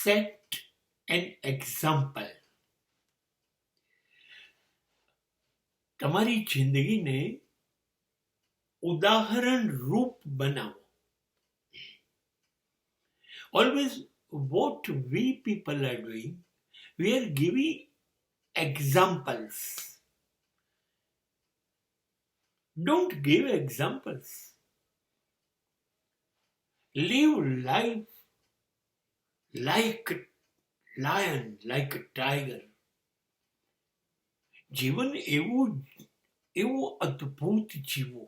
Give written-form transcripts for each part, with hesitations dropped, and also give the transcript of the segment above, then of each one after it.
Set an example. તમારી જિંદગીને ઉદાહરણ રૂપ બનાવો. Always what we people are doing, we are giving examples. Don't give examples. Live life like a lion, like a tiger. જીવન એવું અદ્ભુત જીવો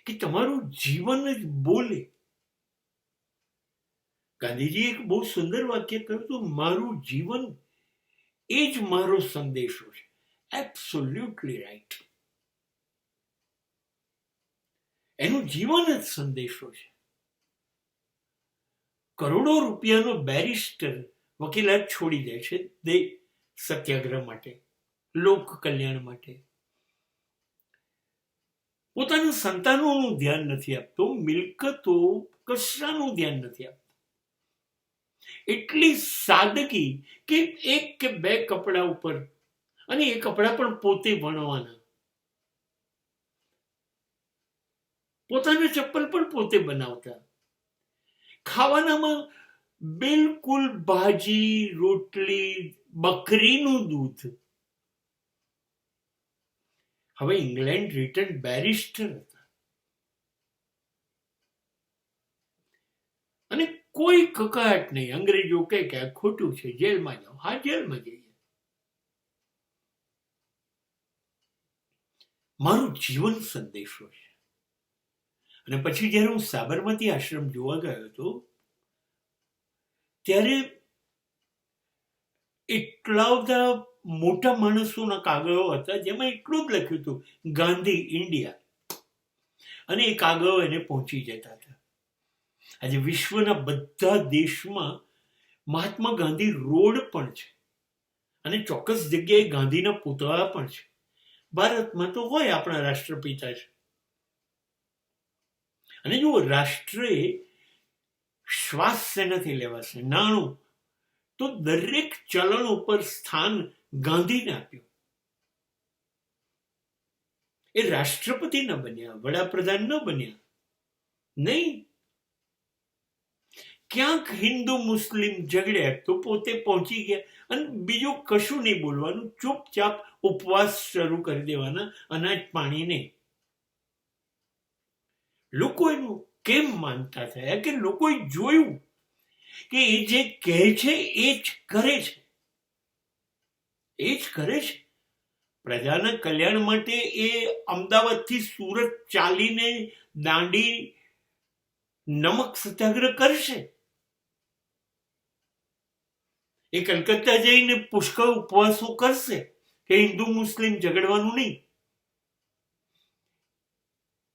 કે તમારું જીવન જ બોલે. ગાંધીજીએ એક બહુ સુંદર વાક્ય કહ્યું હતું, મારું જીવન એ જ મારો સંદેશો છે. Absolutely right. એનું જીવન જ સંદેશો છે. કરોડો રૂપિયાનો બેરિસ્ટર વકીલાત છોડી દે છે સત્યાગ્રહ માટે, લોક કલ્યાણ માટે. પોતાના સંતાનોનું ધ્યાન નથી આપતો, મિલકતો કશાનું ધ્યાન નથી આપતો. એટલી સાદગી કે એક કે બે કપડા ઉપર, અને એ કપડા પણ પોતે વણવાના, પોતાના ચપ્પલ પણ પોતે બનાવતા. ખાવાનામાં બિલકુલ ભાજી, રોટલી, બકરીનું દૂધ. હવે ઇંગ્લેન્ડ રિટર્ન બેરિસ્ટર હતા અને કોઈ કકાટ નહીં. અંગ્રેજો કહે કે આ ખોટું છે, જેલમાં જાઓ. હા, જેલમાં જઈએ. મારું જીવન સંદેશો છે. અને પછી જ્યારે હું સાબરમતી આશ્રમ જોવા ગયો હતો, ત્યારે એટલા બધા મોટા માણસોના કાગળો હતા જેમાં એટલું જ લખ્યું હતું, ગાંધી ઇન્ડિયા, અને એ કાગળો એને પહોંચી જતા હતા. આજે વિશ્વના બધા દેશમાં મહાત્મા ગાંધી રોડ પણ છે અને ચોક્કસ જગ્યાએ ગાંધીના પુતળા પણ છે. ભારતમાં તો હોય, આપણા રાષ્ટ્રપિતા છે. અને જુઓ, રાષ્ટ્રે શ્વાસ શેનાથી લેવાશે? નાણું. તો દરેક ચલણ ઉપર સ્થાન ગાંધીને આપ્યું. એ રાષ્ટ્રપતિ ન બન્યા, વડાપ્રધાન ન બન્યા, નહીં. ક્યાંક હિન્દુ મુસ્લિમ ઝઘડ્યા તો પોતે પહોંચી ગયા, અને બીજું કશું નહીં બોલવાનું, ચૂપચાપ ઉપવાસ શરૂ કરી દેવાના, અનાજ પાણી નહીં. લોકો એનું કેમ માનતા થયા? કે લોકોએ જોયું કે એ જે કહે છે એ જ કરે છે, એ જ કરે છે. પ્રજાના કલ્યાણ માટે એ અમદાવાદથી સુરત ચાલીને દાંડી નમક સત્યાગ્રહ કરશે. એ કલકત્તા જઈને પુષ્કળ ઉપવાસો કરશે કે હિન્દુ મુસ્લિમ ઝઘડવાનું નહીં.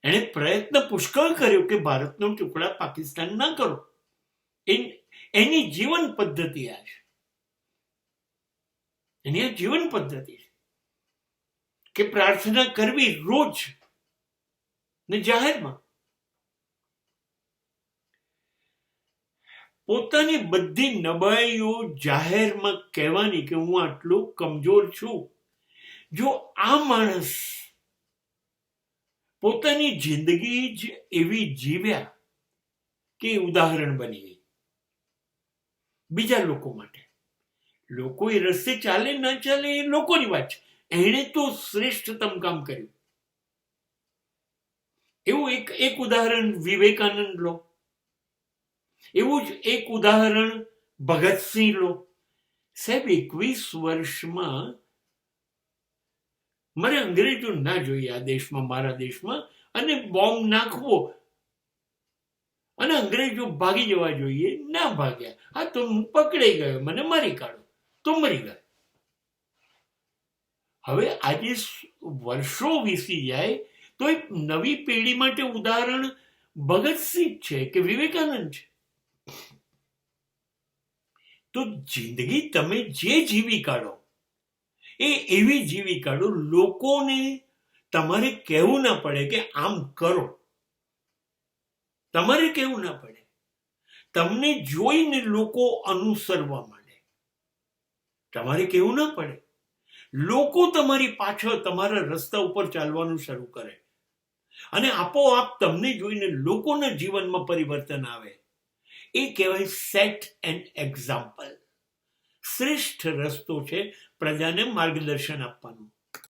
એણે પ્રયત્ન પુષ્કળ કર્યો કે ભારતનો ટુકડા પાકિસ્તાન ના કરો. એની જીવન પદ્ધતિ આ છે. એની આ જીવન પદ્ધતિ છે કે પ્રાર્થના કરવી રોજ ને જાહેરમાં. પોતાની બધી નબળાઈઓ જાહેરમાં કહેવાની કે હું આટલો કમજોર છું. જો આ માણસ પોતાની જિંદગી જ એવી જીવ્યા કે ઉદાહરણ બની ગઈ બીજા લોકો માટે. લોકો એ રસ્તે ચાલે ના ચાલે એ લોકોની વાત છે, એણે તો શ્રેષ્ઠતમ કામ કર્યું. એવું એક ઉદાહરણ વિવેકાનંદ લો, એવું જ એક ઉદાહરણ ભગતસિંહ લો. સાહેબ, 21 વર્ષમાં મને અંગ્રેજો ના જોઈએ આ દેશમાં, મારા દેશમાં, અને બોમ્બ નાખવો અને અંગ્રેજો ભાગી જવા જોઈએ. ના ભાગ્યા. હા, તો હું પકડાઈ ગયો, મને મારી કાઢો, તો મરી ગયો. હવે આજે વર્ષો વીતી જાય તો એક નવી પેઢી માટે ઉદાહરણ ભગતસિંહ છે કે વિવેકાનંદ છે. તો જિંદગી તમે જે જીવી કાઢો એ એવી જીવી કાઢો, લોકોને તમારે કહેવું ના પડે કે આમ કરો. તમારે કહેવું ના પડે. તમને જોઈને લોકો અનુસરવા માંડે. તમારે કેવું ના પડે, લોકો તમારી પાછળ તમારા રસ્તા ઉપર ચાલવાનું શરૂ કરે અને આપોઆપ તમને જોઈને લોકોના જીવનમાં પરિવર્તન આવે. એ કહેવાય સેટ એન એક્ઝામ્પલ. શ્રેષ્ઠ રસ્તો છે પ્રજાને માર્ગદર્શન આપવાનો.